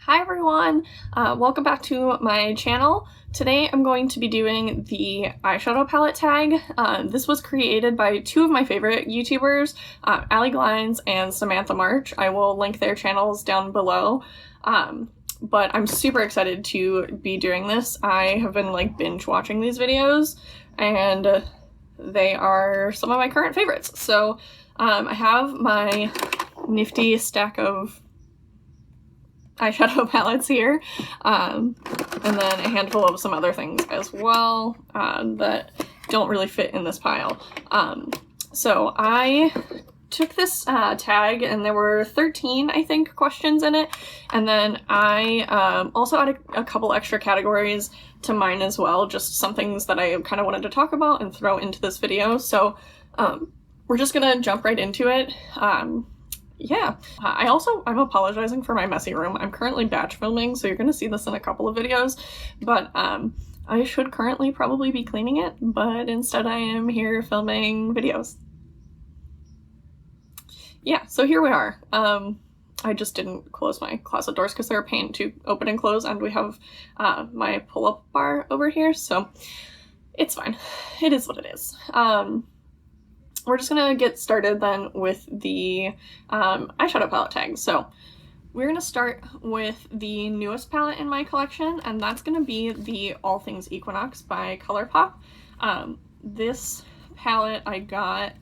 Hi everyone, welcome back to my channel. Today I'm going to be doing the eyeshadow palette tag. This was created by two of my favorite YouTubers, Ali Glines and Samantha March. I will link their channels down below. But I'm super excited to be doing this. I have been like binge watching these videos and they are some of my current favorites. So I have my nifty stack of eyeshadow palettes here, and then a handful of some other things as well that don't really fit in this pile. So I took this tag and there were 13, I think, questions in it, and then I also added a couple extra categories to mine as well, just some things that I kind of wanted to talk about and throw into this video. So we're just gonna jump right into it. Yeah, I'm apologizing for my messy room. I'm currently batch filming, so you're gonna see this in a couple of videos, but I should currently probably be cleaning it, but instead I am here filming videos. Yeah, so here we are. I just didn't close my closet doors because they're a pain to open and close, and we have my pull-up bar over here, so it's fine. It is what it is. We're just gonna get started then with the eyeshadow palette tag. So we're gonna start with the newest palette in my collection, and that's gonna be the All Things Equinox by ColourPop. This palette I got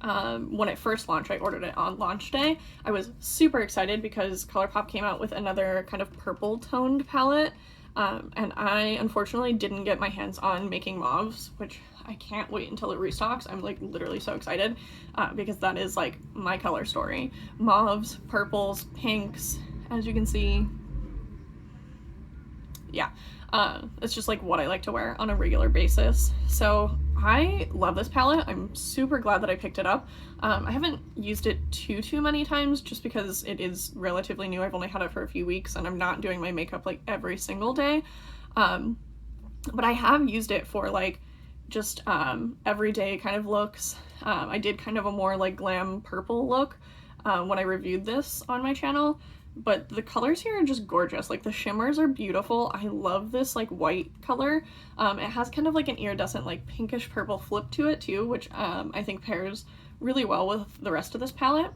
when it first launched. I ordered it on launch day. I was super excited because ColourPop came out with another kind of purple toned palette, and I unfortunately didn't get my hands on Making Mauves, which I can't wait until it restocks. I'm like literally so excited because that is like my color story. Mauves, purples, pinks, as you can see. Yeah, it's just like what I like to wear on a regular basis. So I love this palette. I'm super glad that I picked it up. I haven't used it too many times just because it is relatively new. I've only had it for a few weeks and I'm not doing my makeup like every single day. But I have used it for like just everyday kind of looks. I did kind of a more like glam purple look when I reviewed this on my channel, but the colors here are just gorgeous. Like the shimmers are beautiful. I love this like white color. It has kind of like an iridescent like pinkish purple flip to it too, which I think pairs really well with the rest of this palette.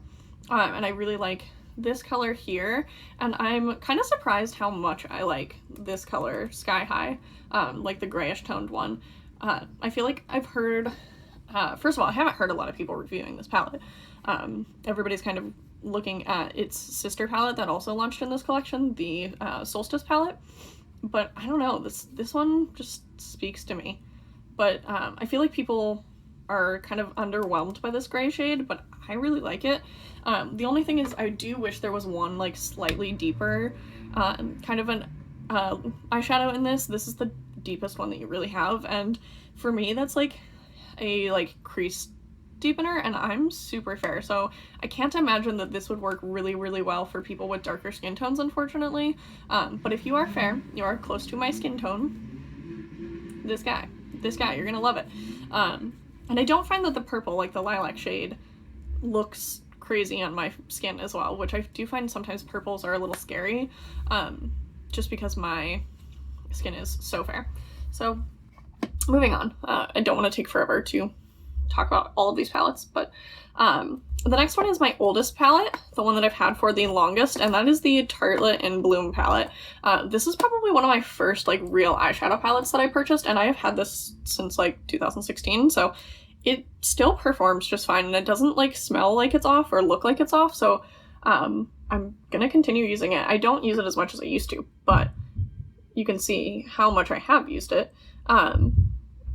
And I really like this color here, and I'm kind of surprised how much I like this color, Sky High, like the grayish toned one. I feel like I've heard, first of all, I haven't heard a lot of people reviewing this palette. Everybody's kind of looking at its sister palette that also launched in this collection, the Solstice palette, but I don't know, this one just speaks to me. But I feel like people are kind of underwhelmed by this gray shade, but I really like it. The only thing is I do wish there was one like slightly deeper kind of an eyeshadow in this. This is the deepest one that you really have, and for me that's like a crease deepener, and I'm super fair, so I can't imagine that this would work really well for people with darker skin tones, unfortunately. But if you are fair, you are close to my skin tone, this guy, you're gonna love it. And I don't find that the purple, like the lilac shade, looks crazy on my skin as well, which I do find sometimes purples are a little scary, just because my skin is so fair. So moving on, I don't want to take forever to talk about all of these palettes, but the next one is my oldest palette, the one that I've had for the longest, and that is the Tartelette in Bloom palette. This is probably one of my first like real eyeshadow palettes that I purchased, and I have had this since like 2016, so it still performs just fine, and it doesn't like smell like it's off or look like it's off, so I'm gonna continue using it. I don't use it as much as I used to, but you can see how much I have used it.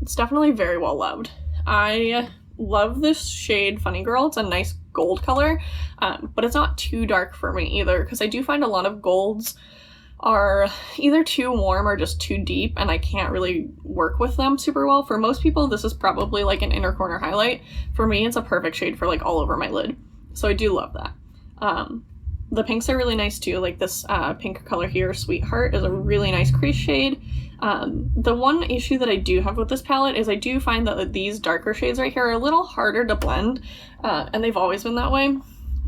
It's definitely very well loved. I love this shade Funny Girl. It's a nice gold color, but it's not too dark for me either, because I do find a lot of golds are either too warm or just too deep, and I can't really work with them super well. For most people, this is probably like an inner corner highlight. For me, it's a perfect shade for like all over my lid, so I do love that. The pinks are really nice too, like this pink color here, Sweetheart, is a really nice crease shade. The one issue that I do have with this palette is I do find that these darker shades right here are a little harder to blend, and they've always been that way.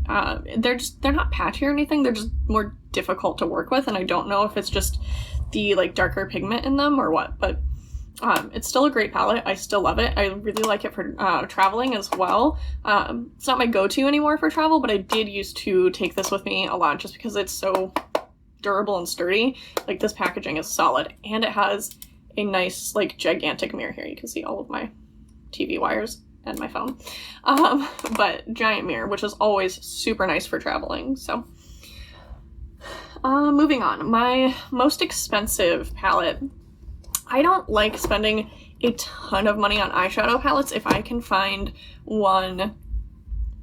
they're not patchy or anything, they're just more difficult to work with, and I don't know if it's just the like darker pigment in them or what, but it's still a great palette. I still love it. I really like it for traveling as well. It's not my go-to anymore for travel, but I did used to take this with me a lot just because it's so durable and sturdy. Like, this packaging is solid, and it has a nice like gigantic mirror here. You can see all of my TV wires and my phone, but giant mirror, which is always super nice for traveling. So moving on, my most expensive palette. I don't like spending a ton of money on eyeshadow palettes if I can find one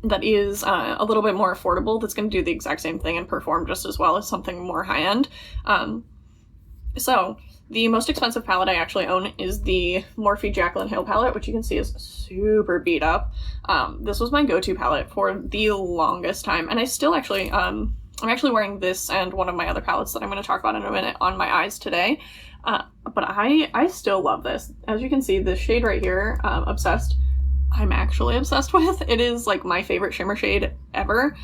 that is a little bit more affordable that's going to do the exact same thing and perform just as well as something more high-end. So the most expensive palette I actually own is the Morphe Jaclyn Hill palette, which you can see is super beat up. This was my go-to palette for the longest time, and I still actually, I'm actually wearing this and one of my other palettes that I'm going to talk about in a minute on my eyes today. But I still love this. As you can see, this shade right here, Obsessed, I'm actually obsessed with. It is like my favorite shimmer shade ever.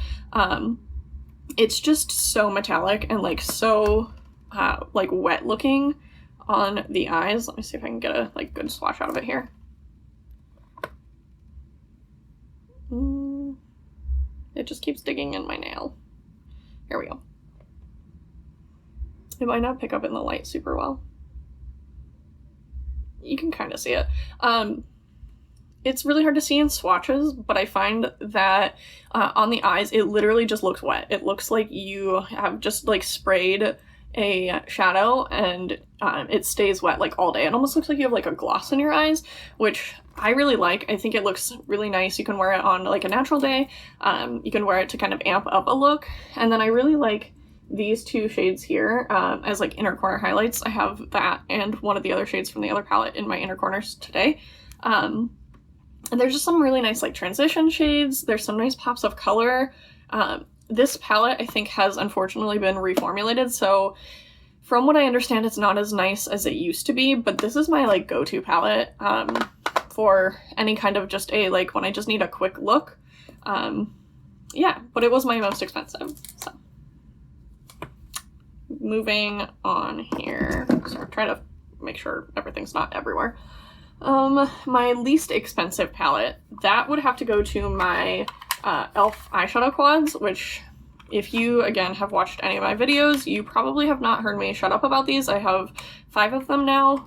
It's just so metallic and like so like wet looking on the eyes. Let me see if I can get a like good swatch out of it here. It just keeps digging in my nail. Here we go. It might not pick up in the light super well. You can kind of see it. It's really hard to see in swatches, but I find that on the eyes, it literally just looks wet. It looks like you have just like sprayed a shadow and it stays wet like all day. It almost looks like you have like a gloss in your eyes, which I really like. I think it looks really nice. You can wear it on like a natural day. You can wear it to kind of amp up a look. And then I really like these two shades here as like inner corner highlights. I have that and one of the other shades from the other palette in my inner corners today. And there's just some really nice like transition shades. There's some nice pops of color. This palette I think has unfortunately been reformulated, so from what I understand it's not as nice as it used to be, but this is my like go-to palette for any kind of just a like when I just need a quick look. Yeah, but it was my most expensive. So moving on here, so I'm trying to make sure everything's not everywhere. My least expensive palette, that would have to go to my e.l.f. eyeshadow quads, which if you again have watched any of my videos, you probably have not heard me shut up about these. I have 5 of them now.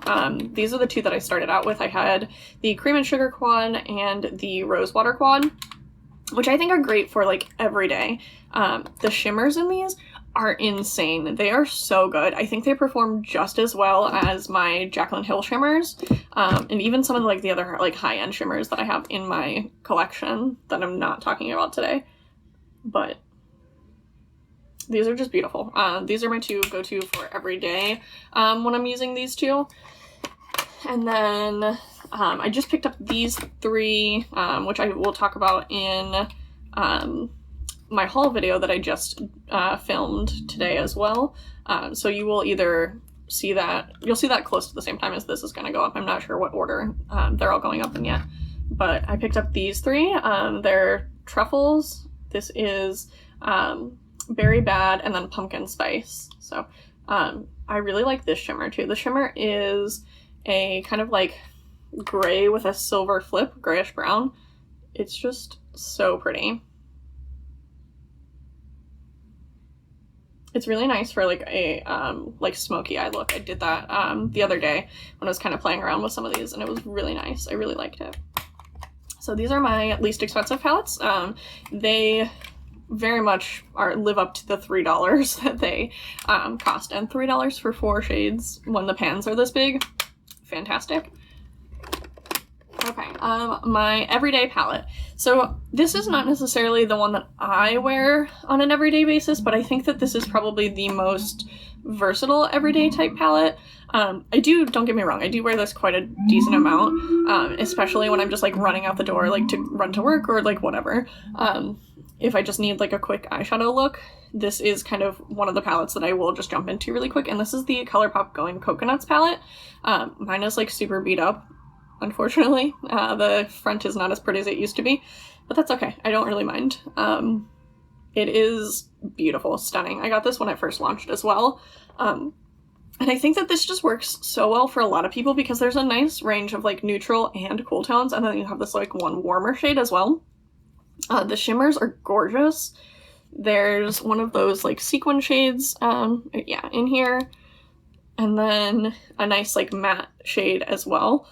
These are the 2 that I started out with. I had the cream and sugar quad and the rose water quad, which I think are great for like every day. The shimmers in these are insane. They are so good. I think they perform just as well as my Jaclyn Hill shimmers, and even some of like the other like high-end shimmers that I have in my collection that I'm not talking about today. But these are just beautiful. These are my 2 go-to for every day when I'm using these 2. And then I just picked up these 3, which I will talk about in my haul video that I just filmed today as well. So you will either see that, you'll see that close to the same time as this is going to go up. I'm not sure what order they're all going up in yet. But I picked up these 3. They're truffles. This is berry bad and then pumpkin spice. So I really like this shimmer too. The shimmer is a kind of like gray with a silver flip, grayish brown. It's just so pretty. It's really nice for like a like smoky eye look. I did that the other day when I was kind of playing around with some of these, and it was really nice. I really liked it. So these are my least expensive palettes. They very much live up to the $3 that they cost, and $3 for 4 shades when the pans are this big, fantastic. Okay, my everyday palette. So this is not necessarily the one that I wear on an everyday basis, but I think that this is probably the most versatile everyday type palette. Don't get me wrong, I do wear this quite a decent amount, especially when I'm just like running out the door, like to run to work or like whatever. If I just need like a quick eyeshadow look, this is kind of one of the palettes that I will just jump into really quick, and this is the ColourPop Going Coconuts palette. Mine is like super beat up. Unfortunately, the front is not as pretty as it used to be, but that's okay. I don't really mind. It is beautiful, stunning. I got this when it first launched as well. And I think that this just works so well for a lot of people because there's a nice range of like neutral and cool tones, and then you have this like one warmer shade as well. The shimmers are gorgeous. There's one of those like sequin shades, yeah, in here, and then a nice like matte shade as well.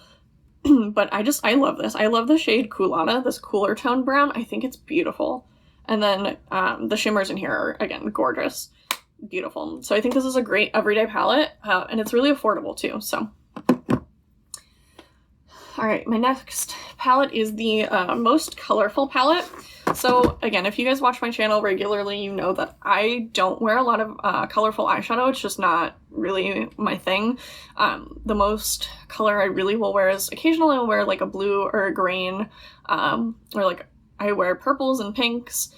But I love this. I love the shade Culotta, this cooler tone brown. I think it's beautiful. And then the shimmers in here are, again, gorgeous. Beautiful. So I think this is a great everyday palette, and it's really affordable too, so. Alright, my next palette is the most colorful palette. So again, if you guys watch my channel regularly, you know that I don't wear a lot of colorful eyeshadow. It's just not really my thing. The most color I really will wear is occasionally I'll wear like a blue or a green, or like I wear purples and pinks,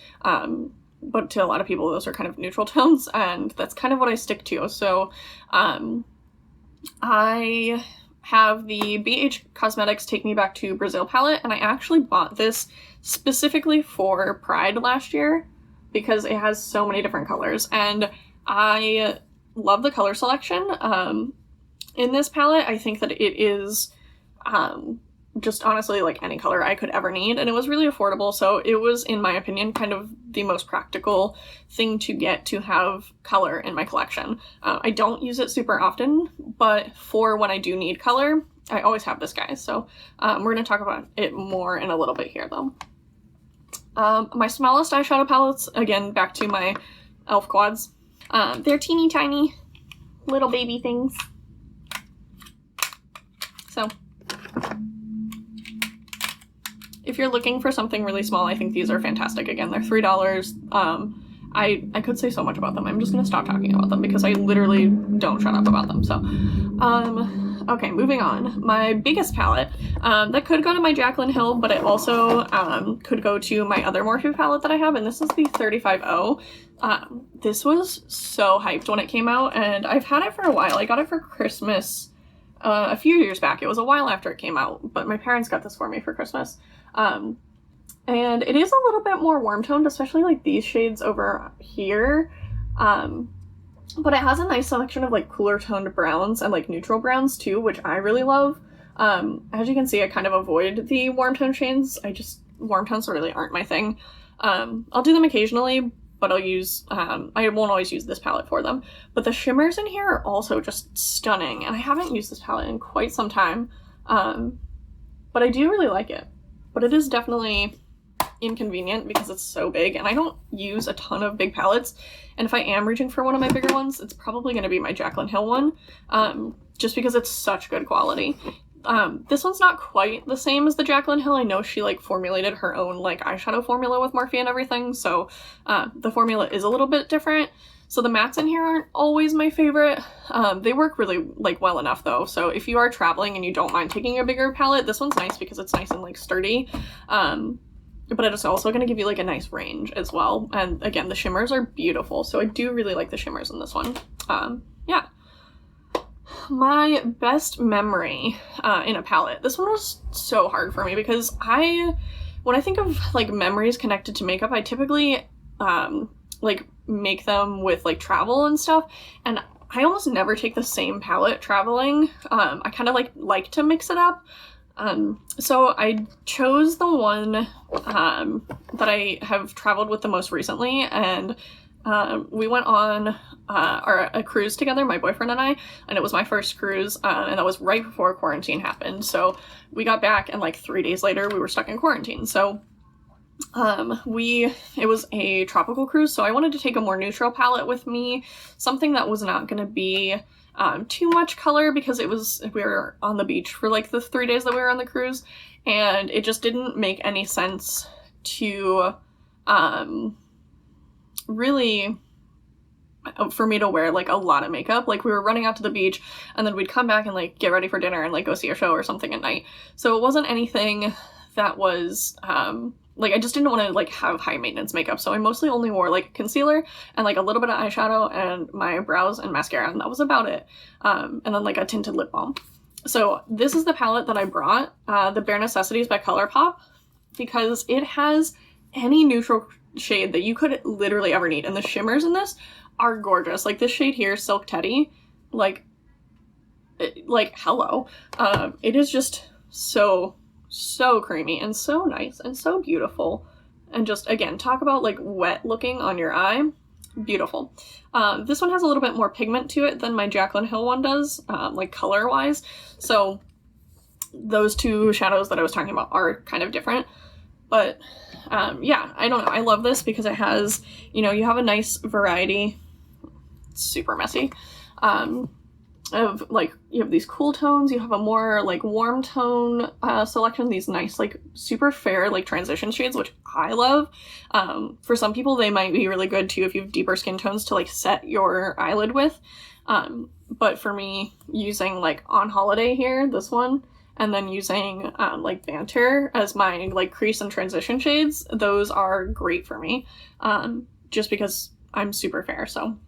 but to a lot of people those are kind of neutral tones, and that's kind of what I stick to. So I have the BH Cosmetics Take Me Back to Brazil palette, and I actually bought this specifically for Pride last year because it has so many different colors, and I love the color selection in this palette. I think that it is just honestly like any color I could ever need, and it was really affordable, so it was, in my opinion, kind of the most practical thing to get to have color in my collection. I don't use it super often, but for when I do need color, I always have this guy, so we're going to talk about it more in a little bit here though. My smallest eyeshadow palettes, again, back to my e.l.f. quads. They're teeny tiny little baby things. So if you're looking for something really small, I think these are fantastic. Again, they're $3. I could say so much about them. I'm just gonna stop talking about them because I literally don't shut up about them. So, okay, moving on. My biggest palette, that could go to my Jaclyn Hill, but it also could go to my other Morphe palette that I have, and this is the 35O. This was so hyped when it came out, and I've had it for a while. I got it for Christmas a few years back. It was a while after it came out, but my parents got this for me for Christmas. And it is a little bit more warm toned, especially like these shades over here. But it has a nice selection of like cooler toned browns and like neutral browns too, which I really love. As you can see, I kind of avoid the warm tone shades. Warm tones really aren't my thing. I'll do them occasionally, but I won't always use this palette for them. But the shimmers in here are also just stunning, and I haven't used this palette in quite some time. But I do really like it. But it is definitely inconvenient because it's so big, and I don't use a ton of big palettes, and if I am reaching for one of my bigger ones, it's probably going to be my Jaclyn Hill one, just because it's such good quality. This one's not quite the same as the Jaclyn Hill. I know she like formulated her own like eyeshadow formula with Morphe and everything, so the formula is a little bit different. So the mattes in here aren't always my favorite. They work really like well enough though, so if you are traveling and you don't mind taking a bigger palette, this one's nice because it's nice and like sturdy. But it's also going to give you like a nice range as well. And again, the shimmers are beautiful, so I do really like the shimmers in this one. Yeah. My best memory in a palette. This one was so hard for me because when I think of like memories connected to makeup, I typically like make them with like travel and stuff, and I almost never take the same palette traveling. I kind of like to mix it up. So I chose the one that I have traveled with the most recently, and we went on a cruise together, my boyfriend and I, and it was my first cruise, and that was right before quarantine happened. So we got back, and like 3 days later we were stuck in quarantine. So it was a tropical cruise, so I wanted to take a more neutral palette with me, something that was not going to be too much color, because we were on the beach for like the 3 days that we were on the cruise, and it just didn't make any sense to really for me to wear like a lot of makeup. Like we were running out to the beach, and then we'd come back and like get ready for dinner and like go see a show or something at night. So it wasn't anything that was like, I just didn't want to like have high maintenance makeup, so I mostly only wore like concealer and like a little bit of eyeshadow and my brows and mascara, and that was about it. And then like a tinted lip balm. So this is the palette that I brought, the Bare Necessities by ColourPop, because it has any neutral shade that you could literally ever need. And the shimmers in this are gorgeous. Like this shade here, Silk Teddy, like hello. It is just so creamy and so nice and so beautiful. And just, again, talk about like wet looking on your eye. Beautiful. This one has a little bit more pigment to it than my Jaclyn Hill one does, like color wise. So those two shadows that I was talking about are kind of different. But yeah, I don't know. I love this because it has, you know, you have a nice variety. It's super messy. Of like, you have these cool tones, you have a more like warm tone selection, these nice like super fair like transition shades, which I love. For some people they might be really good too if you have deeper skin tones to like set your eyelid with. But for me, using like On Holiday here, this one, and then using like Banter as my like crease and transition shades, those are great for me, just because I'm super fair, so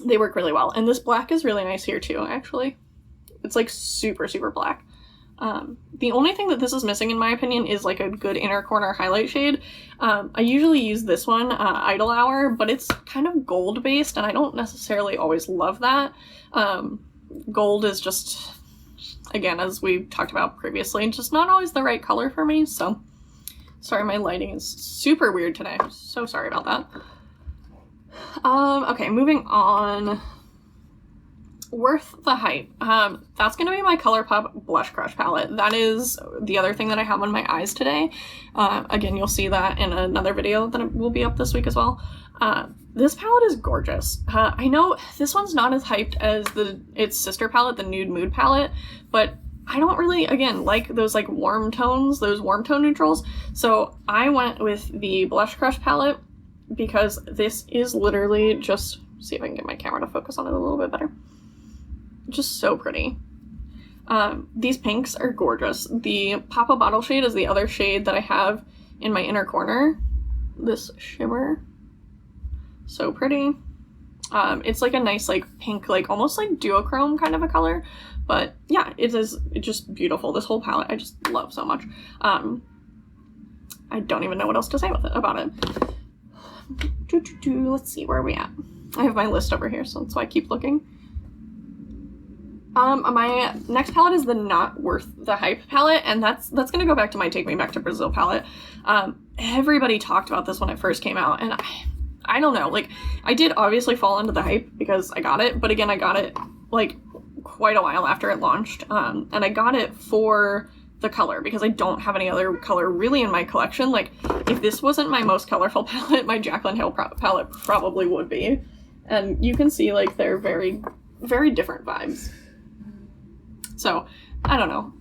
they work really well. And this black is really nice here too, actually. It's like super black. The only thing that this is missing, in my opinion, is like a good inner corner highlight shade. I usually use this one, Idle Hour, but it's kind of gold based and I don't necessarily always love that. Gold is just, again, as we talked about previously, just not always the right color for me, so sorry, my lighting is super weird today. I'm so sorry about that. Okay, moving on. Worth the hype. That's gonna be my ColourPop Blush Crush palette. That is the other thing that I have on my eyes today. Again, you'll see that in another video that will be up this week as well. This palette is gorgeous. I know this one's not as hyped as its sister palette, the Nude Mood palette, but I don't really, again, like those like warm tones, those warm tone neutrals. So I went with the Blush Crush palette because this is literally just, see if I can get my camera to focus on it a little bit better. Just so pretty. These pinks are gorgeous. The Papa Bottle shade is the other shade that I have in my inner corner. This shimmer, so pretty. It's like a nice like pink, like almost like duochrome kind of a color, but yeah, it's just beautiful. This whole palette I just love so much. I don't even know what else to say about it. Let's see, where are we at? I have my list over here, so that's why I keep looking. My next palette is the Not Worth the Hype palette, and that's gonna go back to my Take Me Back to Brazil palette. Everybody talked about this when it first came out, and I don't know, like, I did obviously fall into the hype because I got it, but again, I got it like quite a while after it launched, and I got it for the color because I don't have any other color really in my collection. Like, if this wasn't my most colorful palette, my Jaclyn Hill palette probably would be. And you can see like they're very different vibes. So, I don't know.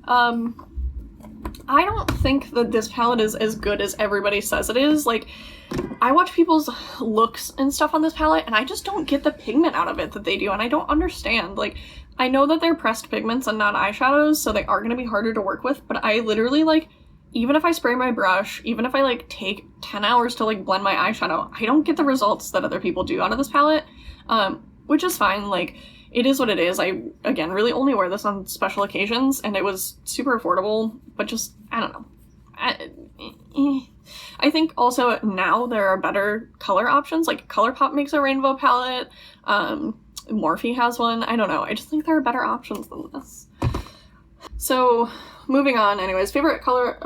I don't think that this palette is as good as everybody says it is. Like, I watch people's looks and stuff on this palette and I just don't get the pigment out of it that they do, and I don't understand. Like, I know that they're pressed pigments and not eyeshadows, so they are going to be harder to work with, but I literally, like, even if I spray my brush, even if I like take 10 hours to like blend my eyeshadow, I don't get the results that other people do out of this palette, which is fine. Like, it is what it is. I, again, really only wear this on special occasions, and it was super affordable, but just, I don't know. I think also now there are better color options. Like, ColourPop makes a rainbow palette, Morphe has one. I don't know. I just think there are better options than this. So, moving on, anyways, favorite palette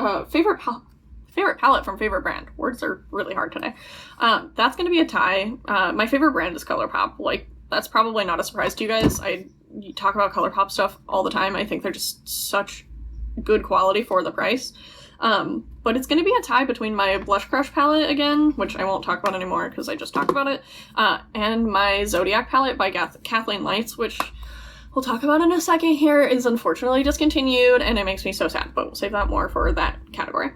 from favorite brand. Words are really hard today. That's gonna be a tie. My favorite brand is ColourPop. Like, that's probably not a surprise to you guys. You talk about ColourPop stuff all the time. I think they're just such good quality for the price. But it's gonna be a tie between my Blush Crush palette again, which I won't talk about anymore because I just talked about it, and my Zodiac palette by Kathleen Lights, which we'll talk about in a second here, is unfortunately discontinued, and it makes me so sad, but we'll save that more for that category.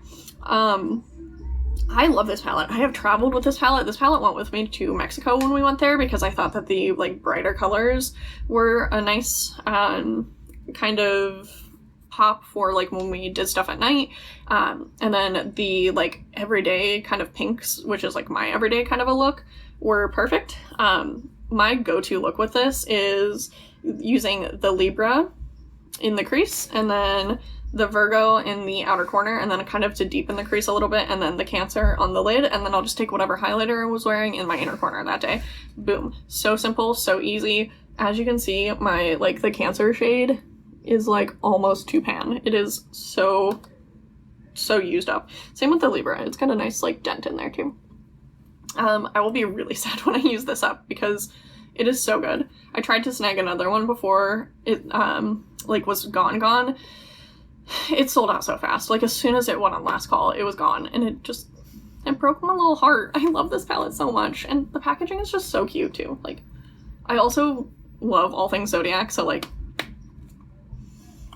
I love this palette. I have traveled with this palette. This palette went with me to Mexico when we went there because I thought that the like brighter colors were a nice kind of pop for like when we did stuff at night, and then the like everyday kind of pinks, which is like my everyday kind of a look, were perfect. My go-to look with this is using the Libra in the crease, and then the Virgo in the outer corner, and then kind of to deepen the crease a little bit, and then the Cancer on the lid, and then I'll just take whatever highlighter I was wearing in my inner corner that day. Boom. So simple, so easy. As you can see, my, like, the Cancer shade is, like, almost too pan. It is so used up. Same with the Libra. It's got a nice, like, dent in there, too. I will be really sad when I use this up because it is so good. I tried to snag another one before it, like, was gone. It sold out so fast. Like, as soon as it went on last call, it was gone, and it broke my little heart. I love this palette so much, and the packaging is just so cute, too. Like, I also love all things Zodiac, so, like,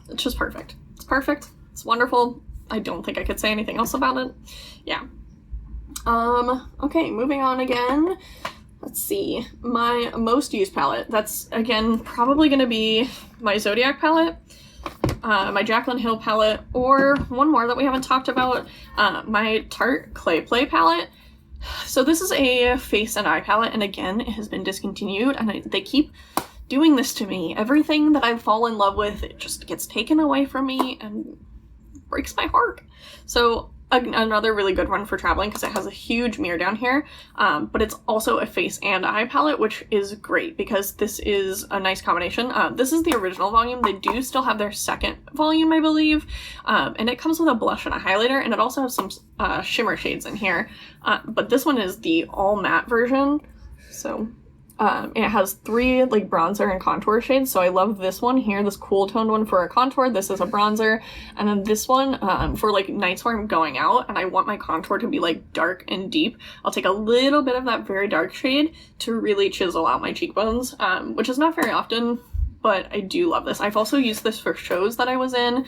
it's just perfect. It's perfect. It's wonderful. I don't think I could say anything else about it. Yeah. Okay, moving on again. Let's see. My most used palette. That's, again, probably going to be my Zodiac palette, my Jaclyn Hill palette, or one more that we haven't talked about, my Tarte Clay Play palette. So this is a face and eye palette, and again, it has been discontinued, and they keep doing this to me. Everything that I fall in love with, it just gets taken away from me and breaks my heart. So another really good one for traveling because it has a huge mirror down here, but it's also a face and eye palette, which is great because this is a nice combination. This is the original volume. They do still have their second volume, I believe, and it comes with a blush and a highlighter, and it also has some shimmer shades in here, but this one is the all matte version. So it has 3 like bronzer and contour shades, so I love this one here, this cool toned one for a contour. This is a bronzer, and then this one for like nights where I'm going out and I want my contour to be like dark and deep. I'll take a little bit of that very dark shade to really chisel out my cheekbones, which is not very often, but I do love this. I've also used this for shows that I was in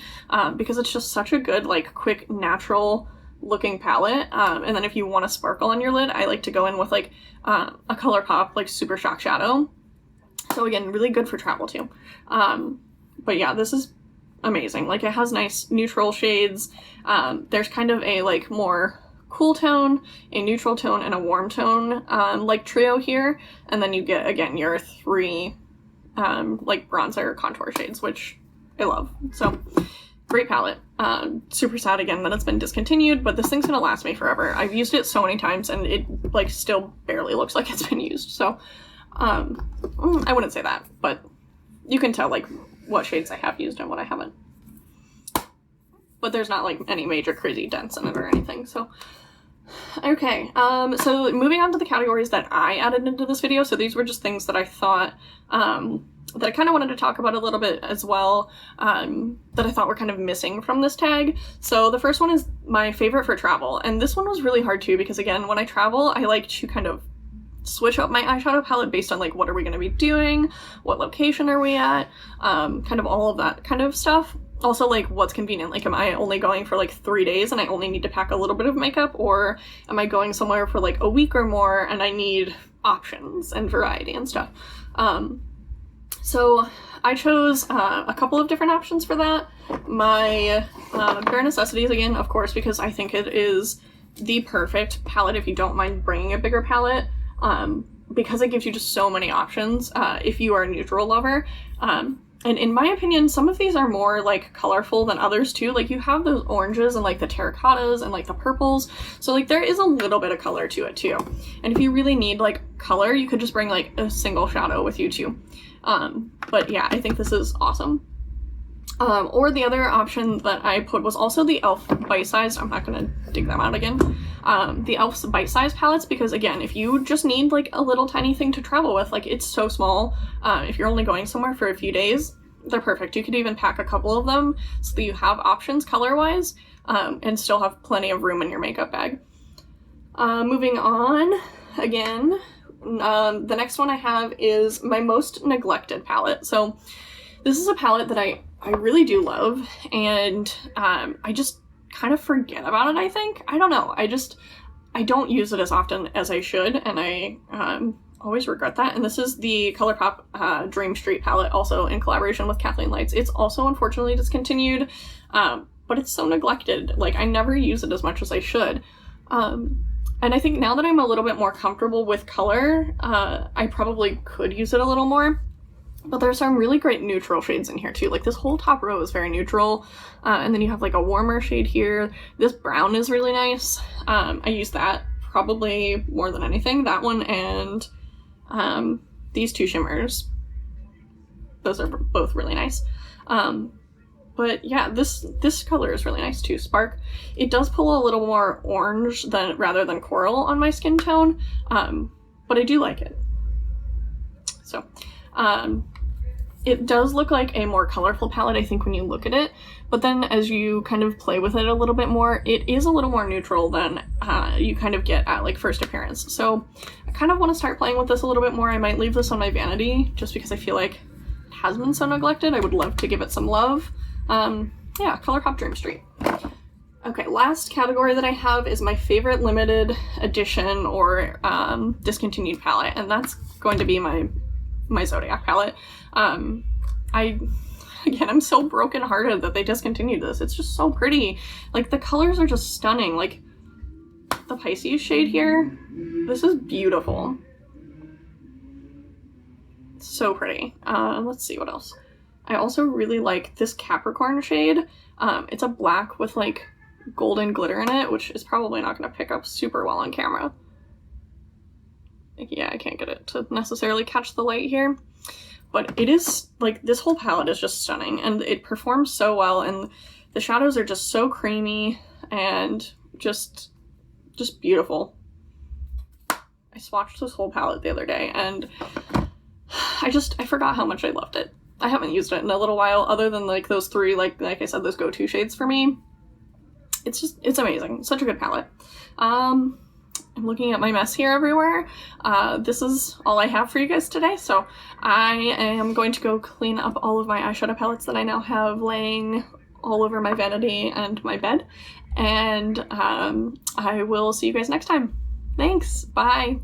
because it's just such a good, like, quick, natural looking palette. And then if you want a sparkle on your lid, I like to go in with like a ColourPop like Super Shock Shadow. So again, really good for travel too. But yeah, this is amazing. Like, it has nice neutral shades. There's kind of a like more cool tone, a neutral tone, and a warm tone like trio here. And then you get, again, your 3 like bronzer contour shades, which I love. So great palette. Super sad again that it's been discontinued, but this thing's gonna last me forever. I've used it so many times and it like still barely looks like it's been used. So I wouldn't say that, but you can tell like what shades I have used and what I haven't. But there's not like any major crazy dents in it or anything. So okay, so moving on to the categories that I added into this video. So these were just things that I thought that I kind of wanted to talk about a little bit as well, that I thought were kind of missing from this tag. So the first one is my favorite for travel, and this one was really hard too because, again, when I travel, I like to kind of switch up my eyeshadow palette based on like what are we going to be doing, what location are we at, kind of all of that kind of stuff. Also, like, what's convenient? Like, am I only going for like 3 days and I only need to pack a little bit of makeup, or am I going somewhere for like a week or more and I need options and variety and stuff? So I chose a couple of different options for that. My Bare Necessities, again, of course, because I think it is the perfect palette if you don't mind bringing a bigger palette, because it gives you just so many options if you are a neutral lover. And in my opinion, some of these are more like colorful than others too. Like, you have those oranges and like the terracottas and like the purples. So like there is a little bit of color to it too. And if you really need like color, you could just bring like a single shadow with you too. But yeah, I think this is awesome. Or the other option that I put was also the e.l.f. bite-sized. I'm not gonna dig them out again. The e.l.f.'s bite-sized palettes, because again, if you just need like a little tiny thing to travel with, like, it's so small. If you're only going somewhere for a few days, they're perfect. You could even pack a couple of them so that you have options color-wise, and still have plenty of room in your makeup bag. Moving on, again, the next one I have is my most neglected palette. So this is a palette that I really do love, and I just kind of forget about it, I think. I don't know. I don't use it as often as I should, and I always regret that. And this is the ColourPop Dream Street palette, also in collaboration with Kathleen Lights. It's also unfortunately discontinued, but it's so neglected. Like, I never use it as much as I should. And I think now that I'm a little bit more comfortable with color, I probably could use it a little more. But there's some really great neutral shades in here too. Like this whole top row is very neutral. And then you have like a warmer shade here. This brown is really nice. I use that probably more than anything. That one and these two shimmers. Those are both really nice. But yeah, this color is really nice too, Spark. It does pull a little more orange rather than coral on my skin tone, but I do like it. So, it does look like a more colorful palette, I think, when you look at it, but then as you kind of play with it a little bit more, it is a little more neutral than you kind of get at like first appearance. So I kind of want to start playing with this a little bit more. I might leave this on my vanity just because I feel like it has been so neglected. I would love to give it some love. Yeah, ColourPop Dream Street. Okay, last category that I have is my favorite limited edition or discontinued palette, and that's going to be my Zodiac palette. I'm so brokenhearted that they discontinued this. It's just so pretty. Like, the colors are just stunning. Like, the Pisces shade here, this is beautiful. So pretty. Let's see what else. I also really like this Capricorn shade. It's a black with, like, golden glitter in it, which is probably not going to pick up super well on camera. Yeah, I can't get it to necessarily catch the light here. But it is, like, this whole palette is just stunning, and it performs so well, and the shadows are just so creamy and just beautiful. I swatched this whole palette the other day, and I forgot how much I loved it. I haven't used it in a little while, other than, like, those three, like I said, those go-to shades for me. It's amazing. It's such a good palette. I'm looking at my mess here everywhere. This is all I have for you guys today, so I am going to go clean up all of my eyeshadow palettes that I now have laying all over my vanity and my bed, and I will see you guys next time. Thanks, bye!